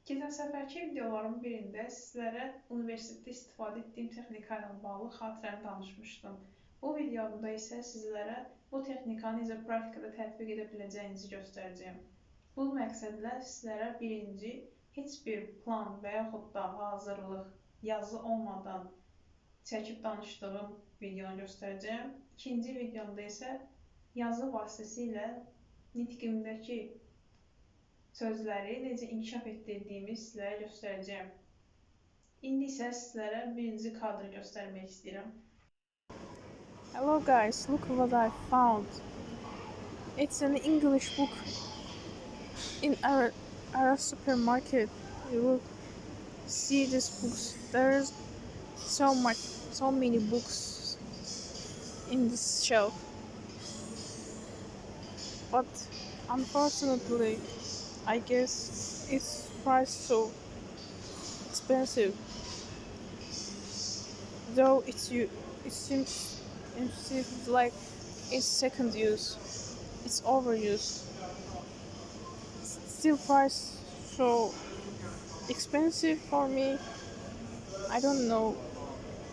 Keçən səfərki videoların birində sizlərə universitetdə istifadə etdiyim texnika ilə bağlı xatirəmi danışmışdım. Bu videomda isə sizlərə bu texnikanı necə praktikada tətbiq edə biləcəyinizi göstərəcəyim. Bu məqsədlə sizlərə birinci, heç bir plan və yaxud da hazırlıq yazı olmadan çəkib danışdığım videonu göstərəcəyim. İkinci videomda isə yazı vasitəsilə nitqimdəki sözləri necə inkişaf etdirdiyimi sizlərə göstərəcəyim. İndi isə sizlərə birinci kadrı göstərmək istəyirəm. Hello guys, look what I found. It's an English book in our supermarket. You will see these books. There's so many books in this shelf. But unfortunately, I guess it's priced so expensive. Though it seems like it's second use, it's overused. Still priced so expensive for me. I don't know.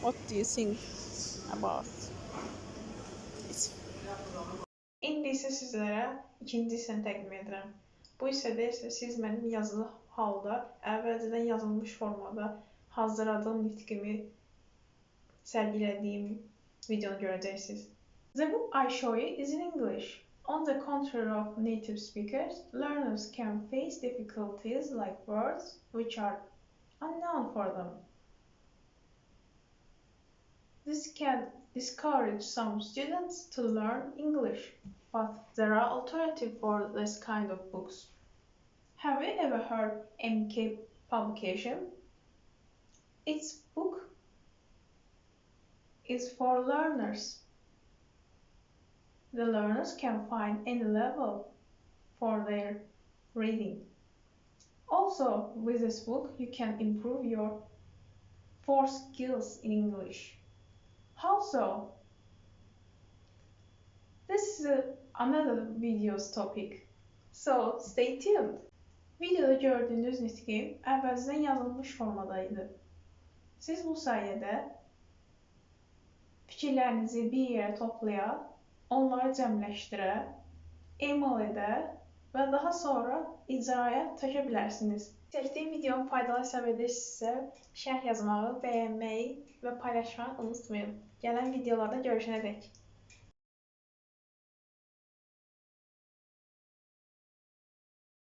What do you think about it? İndi isə sizlərə ikinci hissəni təqdim edirəm. Bu hissədə isə siz mənim yazılı halda, əvvəlcədən yazılmış formada hazırladığım nitqimi sərgilədiyim videonu görəcəksiniz. The book I show you is in English. On the contrary of native speakers, learners can face difficulties like words which are unknown for them. This can discourage some students to learn English, but there are alternatives for this kind of books. Have you ever heard MK Publication? Its book is for learners. The learners can find any level for their reading. Also, with this book, you can improve your 4 skills in English. How so? This is another video's topic, so stay tuned. Videoda gördüyünüz nitqim əvvəlcədən yazılmış formadaydı. Siz bu sayədə fikirlərinizi bir yerə toplaya, onları cəmləşdirə, emal edə və daha sonra icraya çəkə bilərsiniz. Çəkdiyim videomu faydalı hesab edirsinizsə, şərh yazmağı, bəyənməyi və paylaşmağı unutmayın. Gələn videolarda görüşənədək.